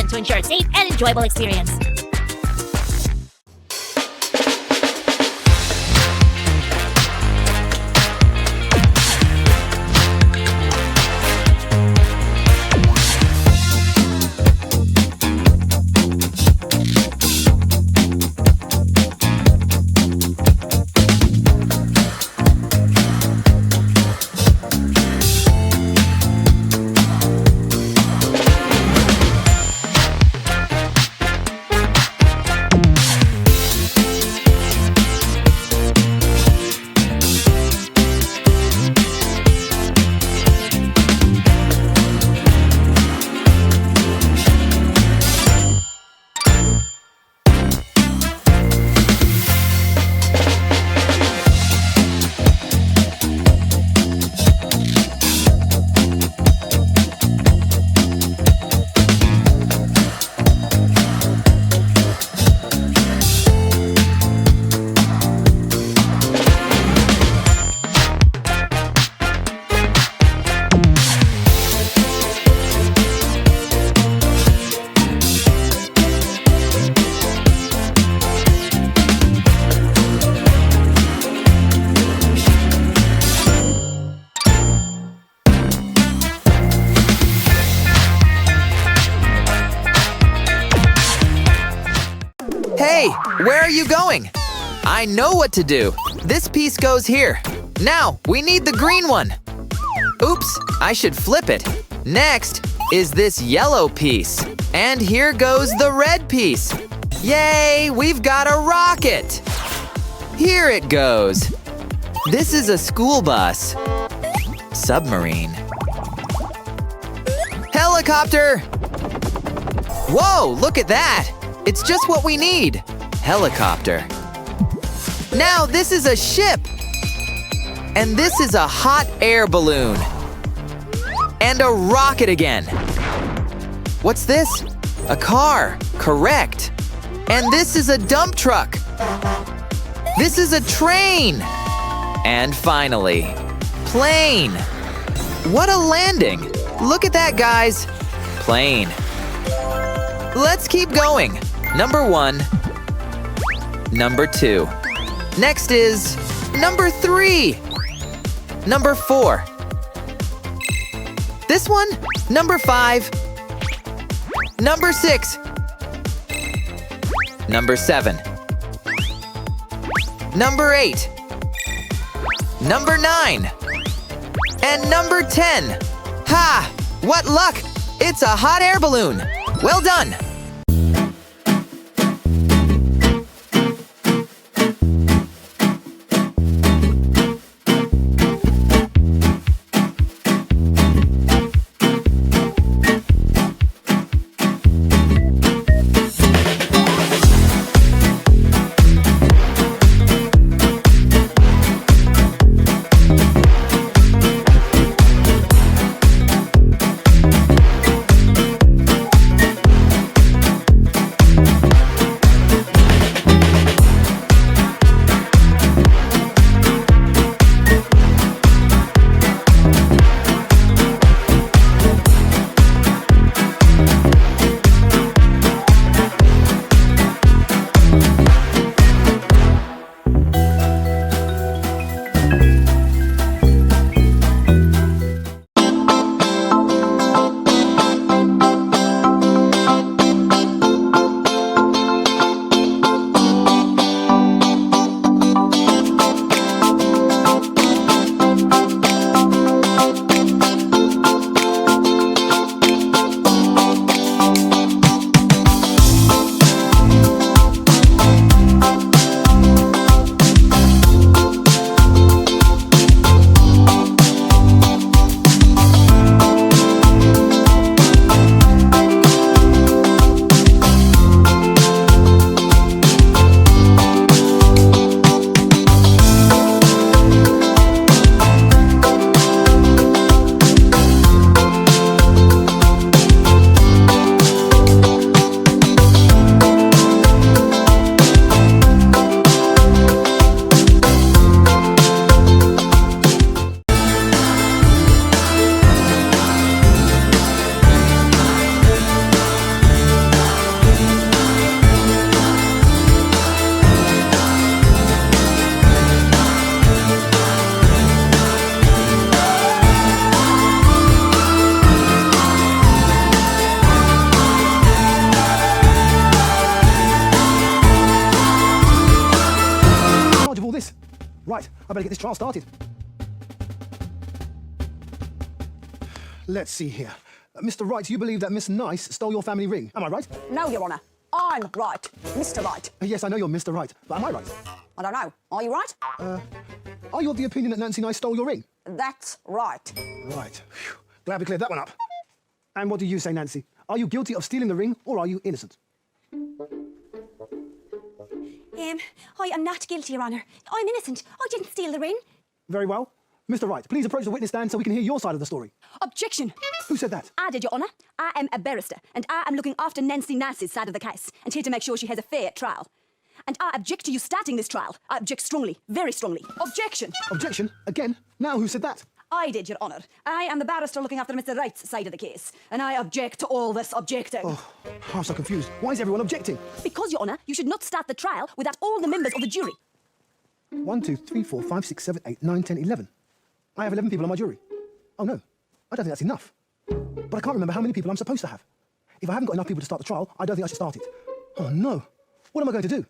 protection to ensure a safe and enjoyable experience. Hey, where are you going? I know what to do. This piece goes here. Now, we need the green one. Oops, I should flip it. Next is this yellow piece. And here goes the red piece. Yay, we've got a rocket. Here it goes. This is a school bus. Submarine. Helicopter! Whoa, look at that! It's just what we need. Helicopter. Now this is a ship. And this is a hot air balloon. And a rocket again. What's this? A car. Correct. And this is a dump truck. This is a train. And finally, plane. What a landing. Look at that, guys. Plane. Let's keep going. Number 1. Number 2. Next is number 3. Number 4. This one, number 5. Number 6. Number 7. Number 8. Number 9. And number 10. Ha! What luck! It's a hot air balloon. Well done! Right, I better get this trial started. Let's see here. Mr. Wright, you believe that Miss Nice stole your family ring. Am I right? No, Your Honour. I'm right. Mr. Right. Yes, I know you're Mr. Right, but am I right? I don't know. Are you right? Are you of the opinion that Nancy Nice stole your ring? That's right. Right. Phew. Glad we cleared that one up. And what do you say, Nancy? Are you guilty of stealing the ring, or are you innocent? I am not guilty, Your Honour. I'm innocent. I didn't steal the ring. Very well. Mr. Wright, please approach the witness stand so we can hear your side of the story. Objection! Who said that? I did, Your Honour. I am a barrister, and I am looking after Nancy Nice's side of the case, and here to make sure she has a fair trial. And I object to you starting this trial. I object strongly, very strongly. Objection! Objection? Again? Now who said that? I did, Your Honour. I am the barrister looking after Mr. Wright's side of the case, and I object to all this objecting. Oh, I'm so confused. Why is everyone objecting? Because, Your Honour, you should not start the trial without all the members of the jury. 1, 2, 3, 4, 5, 6, 7, 8, 9, 10, 11. I have 11 people on my jury. Oh, no. I don't think that's enough. But I can't remember how many people I'm supposed to have. If I haven't got enough people to start the trial, I don't think I should start it. Oh, no. What am I going to do?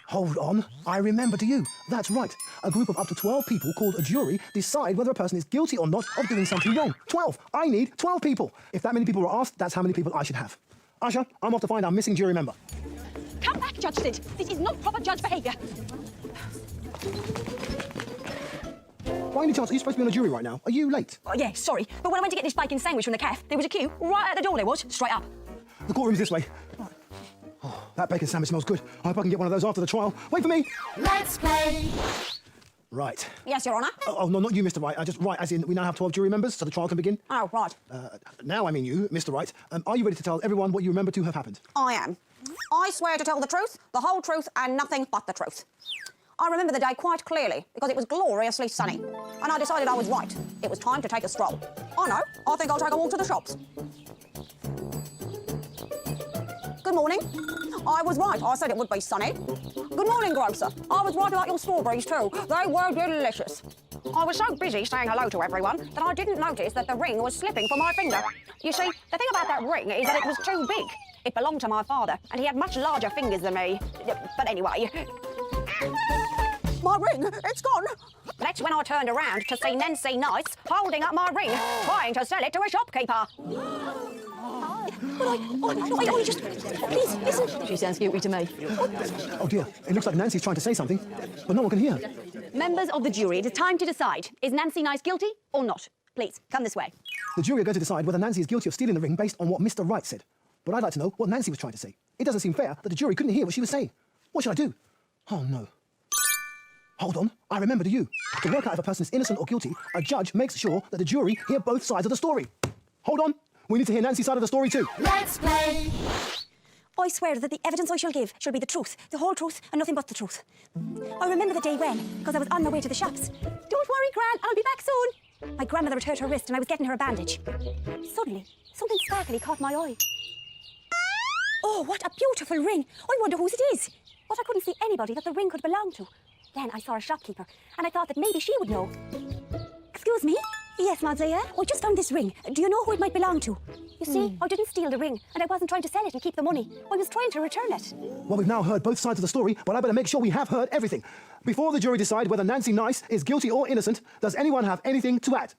Hold on. I remember, do you? That's right. A group of up to 12 people called a jury decide whether a person is guilty or not of doing something wrong. 12. I need 12 people. If that many people were asked, that's how many people I should have. Usher, I'm off to find our missing jury member. Come back, Judge Sid. This is not proper judge behaviour. By any chance, are you supposed to be on a jury right now? Are you late? Oh, yeah, sorry. But when I went to get this bacon sandwich from the cafe, there was a queue right at the door, there was, straight up. The courtroom's this way. Oh, that bacon sandwich smells good. I hope I can get one of those after the trial. Wait for me! Let's play. Right. Yes, Your Honour. Oh, no, not you, Mr. Wright. Just Wright, as in we now have 12 jury members, so the trial can begin. Oh, right. Now I mean you, Mr. Wright. Are you ready to tell everyone what you remember to have happened? I am. I swear to tell the truth, the whole truth, and nothing but the truth. I remember the day quite clearly because it was gloriously sunny. And I decided I was right. It was time to take a stroll. I know. I think I'll take a walk to the shops. Good morning. I was right. I said it would be sunny. Good morning, grocer. I was right about your strawberries too. They were delicious. I was so busy saying hello to everyone that I didn't notice that the ring was slipping from my finger. You see, the thing about that ring is that it was too big. It belonged to my father, and he had much larger fingers than me. But anyway... My ring, it's gone. That's when I turned around to see Nancy Nice holding up my ring, trying to sell it to a shopkeeper. Please, listen. She sounds guilty to me. Oh dear, it looks like Nancy's trying to say something, but no one can hear her. Members of the jury, it is time to decide. Is Nancy Nice guilty or not? Please, come this way. The jury are going to decide whether Nancy is guilty of stealing the ring based on what Mr. Wright said. But I'd like to know what Nancy was trying to say. It doesn't seem fair that the jury couldn't hear what she was saying. What should I do? Oh no. Hold on, I remember, do you? To work out if a person is innocent or guilty, a judge makes sure that the jury hear both sides of the story. Hold on, we need to hear Nancy's side of the story too. Let's play. I swear that the evidence I shall give shall be the truth, the whole truth, and nothing but the truth. I remember the day when, because I was on my way to the shops. Don't worry, Gran, I'll be back soon. My grandmother had hurt her wrist and I was getting her a bandage. Suddenly, something sparkly caught my eye. Oh, what a beautiful ring. I wonder whose it is. But I couldn't see anybody that the ring could belong to. Then I saw a shopkeeper, and I thought that maybe she would know. Excuse me? Yes, Mademoiselle? I just found this ring. Do you know who it might belong to? You see, I didn't steal the ring, and I wasn't trying to sell it and keep the money. I was trying to return it. Well, we've now heard both sides of the story, but I better make sure we have heard everything. Before the jury decide whether Nancy Nice is guilty or innocent, does anyone have anything to add?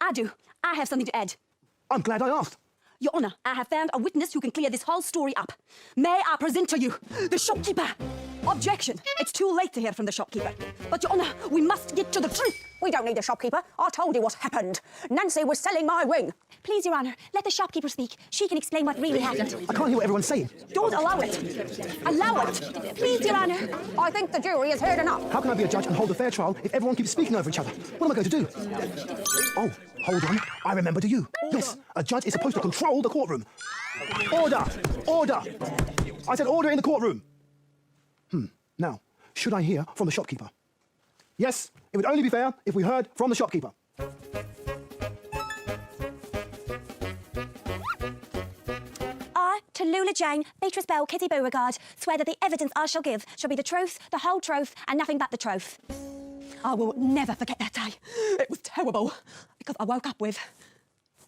I do. I have something to add. I'm glad I asked. Your Honour, I have found a witness who can clear this whole story up. May I present to you the shopkeeper? Objection. It's too late to hear from the shopkeeper. But, Your Honour, we must get to the truth. We don't need a shopkeeper. I told you what happened. Nancy was selling my ring. Please, Your Honour, let the shopkeeper speak. She can explain what really happened. I can't hear what everyone's saying. Don't allow it. Allow it. Please, Your Honour. I think the jury has heard enough. How can I be a judge and hold a fair trial if everyone keeps speaking over each other? What am I going to do? Oh, hold on. I remember, do you? Yes, a judge is supposed to control the courtroom. Order! Order! I said order in the courtroom. Now, should I hear from the shopkeeper? Yes, it would only be fair if we heard from the shopkeeper. I, Tallulah Jane, Beatrice Bell, Kitty Beauregard, swear that the evidence I shall give shall be the truth, the whole truth, and nothing but the truth. I will never forget that day. It was terrible, because I woke up with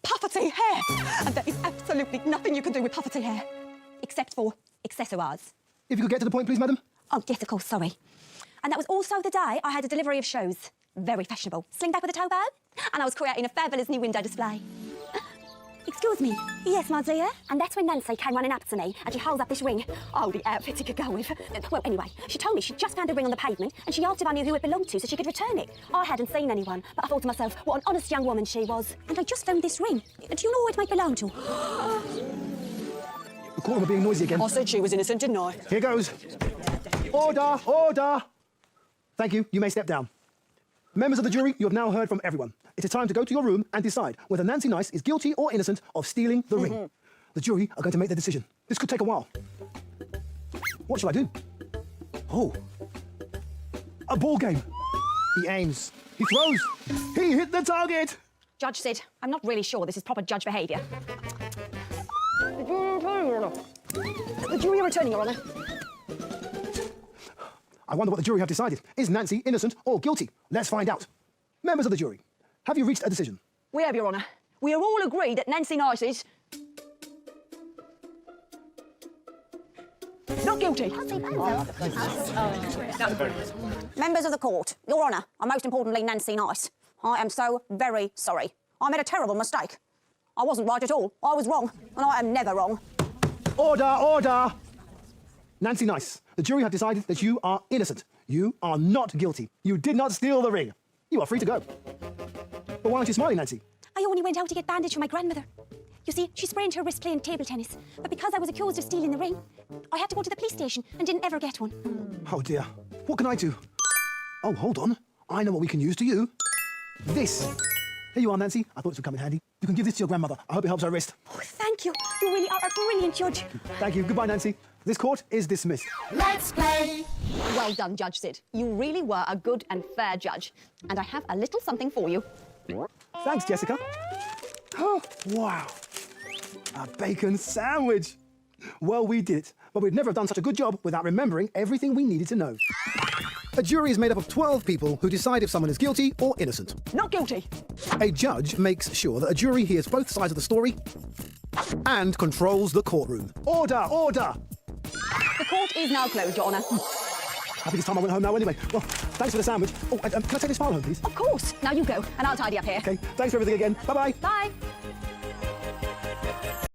puffety hair, and there is absolutely nothing you can do with puffety hair, except for accessoires. If you could get to the point, please, madam. Oh, yes, of course, sorry. And that was also the day I had a delivery of shows. Very fashionable. Sling back with a tow bag. And I was creating a fabulous new window display. Excuse me. Yes, my dear? And that's when Nancy came running up to me and she holds up this ring. Oh, the outfit it could go with. Well, anyway, she told me she'd just found a ring on the pavement and she asked if I knew who it belonged to so she could return it. I hadn't seen anyone, but I thought to myself, what an honest young woman she was. And I just found this ring. Do you know who it might belong to? The courtroom are being noisy again. I said she was innocent, didn't I? Here goes. Order, order. Thank you. You may step down. Members of the jury, you have now heard from everyone. It is time to go to your room and decide whether Nancy Nice is guilty or innocent of stealing the ring. The jury are going to make their decision. This could take a while. What shall I do? Oh. A ball game. He aims. He throws. He hit the target. Judge Sid, I'm not really sure this is proper judge behaviour. The jury are returning, Your Honour. I wonder what the jury have decided. Is Nancy innocent or guilty? Let's find out. Members of the jury, have you reached a decision? We have, Your Honour. We are all agreed that Nancy Nice is not guilty. Members of the court, Your Honour, and most importantly, Nancy Nice, I am so very sorry. I made a terrible mistake. I wasn't right at all. I was wrong, and I am never wrong. Order, order! Nancy Nice, the jury have decided that you are innocent. You are not guilty. You did not steal the ring. You are free to go. But why aren't you smiling, Nancy? I only went out to get bandage for my grandmother. You see, she sprained her wrist playing table tennis. But because I was accused of stealing the ring, I had to go to the police station and didn't ever get one. Oh dear. What can I do? Oh, hold on. I know what we can use to you. This. Here you are, Nancy. I thought this would come in handy. You can give this to your grandmother. I hope it helps her wrist. Oh, thank you. You really are a brilliant judge. Thank you. Goodbye, Nancy. This court is dismissed. Let's play. Well done, Judge Sid. You really were a good and fair judge. And I have a little something for you. Thanks, Jessica. Oh, wow. A bacon sandwich. Well, we did it. But we'd never have done such a good job without remembering everything we needed to know. A jury is made up of 12 people who decide if someone is guilty or innocent. Not guilty. A judge makes sure that a jury hears both sides of the story and controls the courtroom. Order, order! The court is now closed, Your Honour. Happy this time I went home now anyway. Well, thanks for the sandwich. Oh, can I take this file home, please? Of course. Now you go, and I'll tidy up here. Okay, thanks for everything again. Bye-bye. Bye.